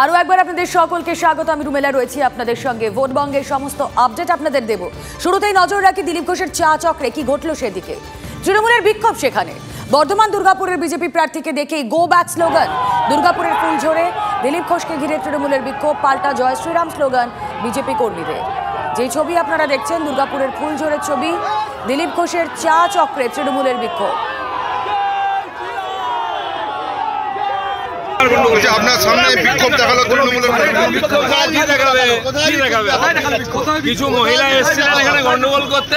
আরও একবার আপনাদের সকলকে স্বাগত। আমি রুমেলা রয়েছি আপনাদের সঙ্গে। ভোটবঙ্গের সমস্ত আপডেট আপনাদের দেব। শুরুতেই নজর রাখি দিলীপ ঘোষের চা চক্রে কি ঘটল সেদিকে। তৃণমূলের বিক্ষোভ সেখানে। বর্ধমান দুর্গাপুরের বিজেপি প্রার্থীকে দেখেই গো ব্যাক স্লোগান। দুর্গাপুরের ফুলঝোরে দিলীপ ঘোষকে ঘিরে তৃণমূলের বিক্ষোভ, পাল্টা জয় শ্রীরাম স্লোগান বিজেপি কর্মীদের। যে ছবি আপনারা দেখছেন দুর্গাপুরের ফুলঝোরের ছবি। দিলীপ ঘোষের চা চক্রে তৃণমূলের বিক্ষোভ। আপনার সামনে বিক্ষোভ দেখালো কিছু মহিলা এসেছিলেন এখানে গন্ডগোল করতে,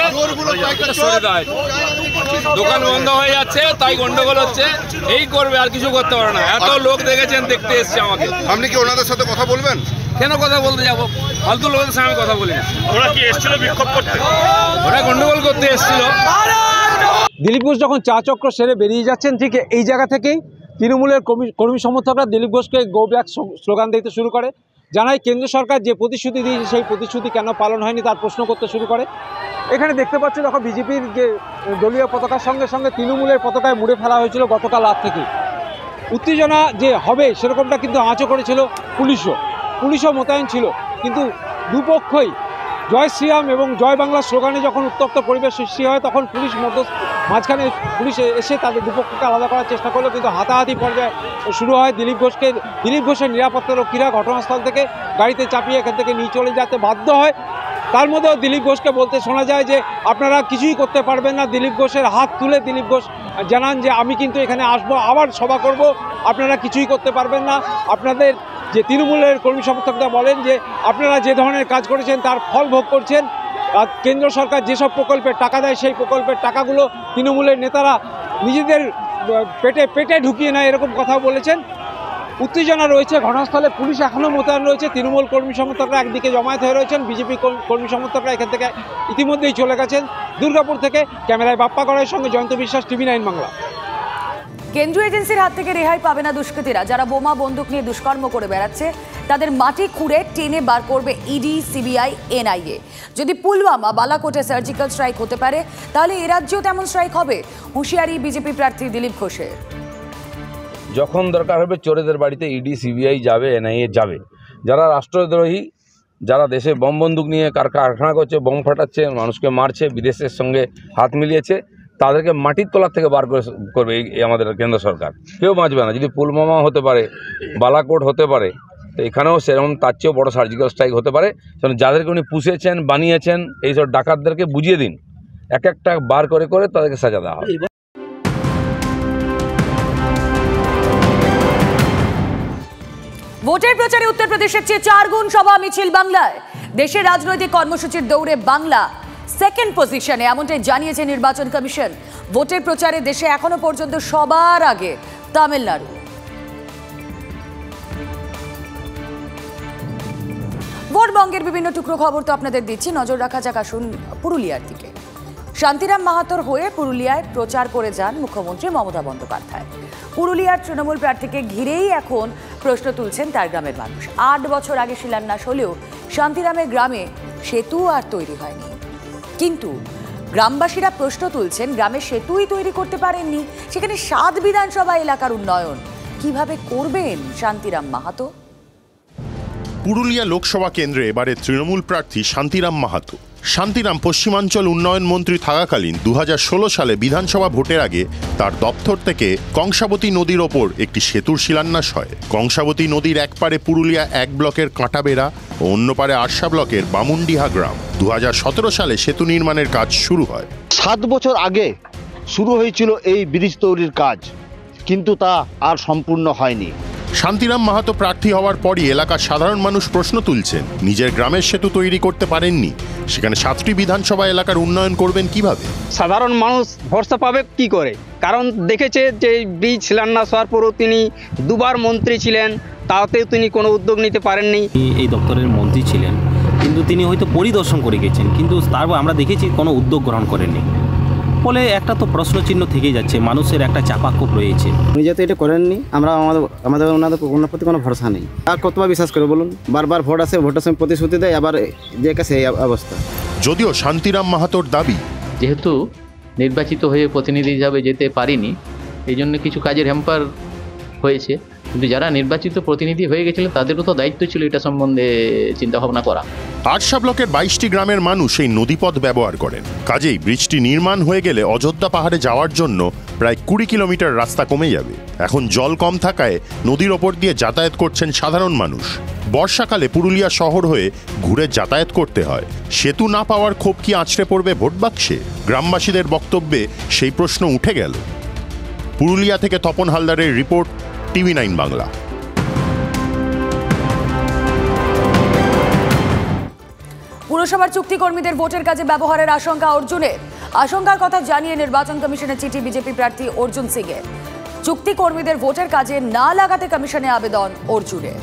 দোকান বন্ধ হয়ে যাচ্ছে তাই গন্ডগোল হচ্ছে। এই করবে, আর কিছু করতে পারে না। এত লোক দেখেছেন, দেখতে এসছে আমাকে। আপনি কি ওনাদের সাথে কথা বলবেন? কেন কথা বলতে যাবো? ফালতু লোকের সঙ্গে আমি কথা বলি না। ওরা কি এসেছিল বিক্ষোভ করতে? ওরা গন্ডগোল করতে এসেছিল। দিলীপ ঘোষ যখন চা চক্র সেরে বেরিয়ে যাচ্ছেন, ঠিক এই জায়গা থেকেই তৃণমূলের কর্মী সমর্থকরা দিলীপ ঘোষকে গো ব্যাক স্লোগান দিতে শুরু করে। জানায় কেন্দ্র সরকার যে প্রতিশ্রুতি দিয়েছে সেই প্রতিশ্রুতি কেন পালন হয়নি তার প্রশ্ন করতে শুরু করে। এখানে দেখতে পাচ্ছি যখন বিজেপির যে দলীয় পতাকার সঙ্গে সঙ্গে তৃণমূলের পতাকায় মুড়ে ফেলা হয়েছিল গতকাল রাত থেকে। উত্তেজনা যে হবে সেরকমটা কিন্তু আঁচও করেছিল পুলিশও মোতায়েন ছিল, কিন্তু দুপক্ষই জয় শ্রীরাম এবং জয় বাংলা স্লোগানে যখন উত্তপ্ত পরিবেশ সৃষ্টি হয় তখন মাঝখানে পুলিশ এসে তাদের দুপক্ষকে আলাদা করার চেষ্টা করলো, কিন্তু হাতাহাতি পর্যায়ে শুরু হয়। দিলীপ ঘোষের নিরাপত্তারক্ষীরা ঘটনাস্থল থেকে গাড়িতে চাপিয়ে এখান থেকে নিয়ে চলে যেতে বাধ্য হয়। তার মধ্যেও দিলীপ ঘোষকে বলতে শোনা যায় যে আপনারা কিছুই করতে পারবেন না। দিলীপ ঘোষের হাত তুলে দিলীপ ঘোষ জানান যে আমি কিন্তু এখানে আসবো, আবার সভা করব, আপনারা কিছুই করতে পারবেন না। আপনাদের যে তৃণমূলের কর্মী সমর্থকরা বলেন যে আপনারা যে ধরনের কাজ করেছেন তার ফল ভোগ করছেন। কেন্দ্র সরকার যেসব প্রকল্পের টাকা দেয় সেই প্রকল্পের টাকাগুলো তৃণমূলের নেতারা নিজেদের পেটে ঢুকিয়ে নেয়, এরকম কথাও বলেছেন। উত্তেজনা রয়েছে ঘটনাস্থলে, পুলিশ এখনও মোতায়েন রয়েছে। তৃণমূল কর্মী সমর্থকরা একদিকে জমায়েত হয়ে রয়েছেন, বিজেপি কর্মী সমর্থকরা এখান থেকে ইতিমধ্যেই চলে গেছেন। দুর্গাপুর থেকে ক্যামেরায় বাপ্পা গড়াইয়ের সঙ্গে জয়ন্ত বিশ্বাস, TV9 বাংলা। কেন্দ্রীয় এজেন্সির হাত থেকে রেহাই পাবে না দুষ্কৃতীরা। যারা বোমা বন্দুক নিয়ে দুষ্কর্ম করে বেড়াচ্ছে তাদের মাটি খুঁড়ে টেনে বার করবে ইডি, সিবিআই, NIA। যদি পুলওয়ামা, বালাকোটে সার্জিক্যাল স্ট্রাইক হতে পারে তাহলে এ রাজ্যেও তেমন স্ট্রাইক হবে, হুঁশিয়ারি বিজেপি প্রার্থী দিলীপ ঘোষের। যখন দরকার হবে চোরেদের বাড়িতে ইডি, সিবিআই যাবে, NIA যাবে। যারা রাষ্ট্রদ্রোহী, যারা দেশে বম বন্দুক নিয়ে কারখানা করছে, বোম ফাটাচ্ছে, মানুষকে মারছে, বিদেশের সঙ্গে হাত মিলিয়েছে, তাদেরকে মাটির তলার থেকে বার করবে এই আমাদের কেন্দ্র সরকার। কেউ বাঁচবে না। যদি পুলওয়ামা হতে পারে, বালাকোট হতে পারে, তো এখানেও সেরকম তার চেয়েও বড় সার্জিক্যাল স্ট্রাইক হতে পারে। কারণ যাদেরকে উনি পুষেছেন, বানিয়েছেন, এইসব ডাকাতদেরকে বুঝিয়ে দিন, এক একটা বার করে করে তাদেরকে সাজা দেওয়া হবে। ভোটের প্রচারে উত্তরপ্রদেশের চেয়ে 4 গুণ সভা মিছিল বাংলায়। দেশের রাজনৈতিক কর্মসূচির দৌড়ে বাংলা সেকেন্ড পজিশনে, এমনটাই জানিয়েছে নির্বাচন কমিশন। ভোটের প্রচারে দেশে এখনো পর্যন্ত সবার আগে তামিলনাড়ু। ভোটবঙ্গের বিভিন্ন টুকরো খবর তো আপনাদের দিচ্ছি। নজর রাখা যাক আসুন পুরুলিয়ার দিকে। শান্তিরাম মাহাতোর হয়ে পুরুলিয়ায় প্রচার করে যান মুখ্যমন্ত্রী মমতা বন্দ্যোপাধ্যায়। পুরুলিয়ার তৃণমূল প্রার্থীকে ঘিরেই এখন প্রশ্ন তুলছেন তার গ্রামের মানুষ। 8 বছর আগে শিলান্যাস হলেও শান্তিরামের গ্রামে সেতু আর তৈরি হয়নি। কিন্তু গ্রামবাসীরা প্রশ্ন তুলছেন, গ্রামে সেতুই তৈরি করতে পারেননি, সেখানে 7 বিধানসভা এলাকার উন্নয়ন কিভাবে করবেন শান্তিরাম মাহাতো? পুরুলিয়া লোকসভা কেন্দ্রে এবারে তৃণমূল প্রার্থী শান্তিরাম মাহাতো। শান্তিরাম পশ্চিমাঞ্চল উন্নয়ন মন্ত্রী থাকাকালীন 2016 সালে বিধানসভা ভোটের আগে তার দপ্তর থেকে কংসাবতী নদীর ওপর একটি সেতুর শিলান্যাস হয়। কংসাবতী নদীর এক পারে পুরুলিয়া 1 ব্লকের কাঁটাবেড়া ও অন্য পারে আরশা ব্লকের বামুনডিহা গ্রাম। 2017 সালে সেতু নির্মাণের কাজ শুরু হয়। 7 বছর আগে শুরু হয়েছিল এই ব্রিজ তৈরির কাজ, কিন্তু তা আর সম্পূর্ণ হয়নি। শান্তিরাম মাহাতো প্রার্থী হওয়ার পরই এলাকার সাধারণ মানুষ প্রশ্ন তুলছেন, নিজের গ্রামের সেতু তৈরি করতে পারেননি, সেখানে 7টি বিধানসভা এলাকার উন্নয়ন করবেন কিভাবে? সাধারণ মানুষ ভরসা পাবে কি করে? কারণ দেখেছে যে ব্রিজ শিলান্যাস হওয়ার পরও তিনি 2বার মন্ত্রী ছিলেন, তাতেও তিনি কোনো উদ্যোগ নিতে পারেননি। এই দপ্তরের মন্ত্রী ছিলেন, কিন্তু তিনি হয়তো পরিদর্শন করে গেছেন, কিন্তু তারপর আমরা দেখেছি কোনো উদ্যোগ গ্রহণ করেননি। ফলে একটা তো প্রশ্নচিহ্ন থেকেই যাচ্ছে, মানুষের একটা চাপাক্ষোভ রয়েছে। উনি যেহেতু এটা করেননি, আমাদের ওনাদের প্রতি কোনো ভরসা নেই। আর কতবার বিশ্বাস করে বলুন? বারবার ভোট আসে, ভোটের সময় প্রতিশ্রুতি দেয়, আবার যে কাছে এই অবস্থা। যদিও শান্তিরাম মাহাতোর দাবি, যেহেতু নির্বাচিত হয়ে প্রতিনিধি হিসাবে যেতে পারিনি, এই জন্য কিছু কাজের হ্যাম্পার হয়েছে। কিন্তু যারা নির্বাচিত প্রতিনিধি হয়ে গেছিলেন তাদেরও তো দায়িত্ব ছিল এটা সম্বন্ধে চিন্তাভাবনা করা। আরশা ব্লকের 22টি গ্রামের মানুষ এই নদীপথ ব্যবহার করেন। কাজেই ব্রিজটি নির্মাণ হয়ে গেলে অযোধ্যা পাহাড়ে যাওয়ার জন্য প্রায় 20 কিলোমিটার রাস্তা কমে যাবে। এখন জল কম থাকায় নদীর ওপর দিয়ে যাতায়াত করছেন সাধারণ মানুষ। বর্ষাকালে পুরুলিয়া শহর হয়ে ঘুরে যাতায়াত করতে হয়। সেতু না পাওয়ার ক্ষোভ কি আছড়ে পড়বে ভোট বাক্সে? গ্রামবাসীদের বক্তব্যে সেই প্রশ্ন উঠে গেল। পুরুলিয়া থেকে তপন হালদারের রিপোর্ট, TV9 বাংলা। পুরসভার চুক্তিকর্মীদের ভোটের কাজে ব্যবহারের আশঙ্কা অর্জুনের। আশঙ্কার কথা জানিয়ে নির্বাচন কমিশনের চিঠি বিজেপি প্রার্থী অর্জুন সিংয়ের। চুক্তিকর্মীদের ভোটের কাজে না লাগাতে কমিশনে আবেদন অর্জুনের।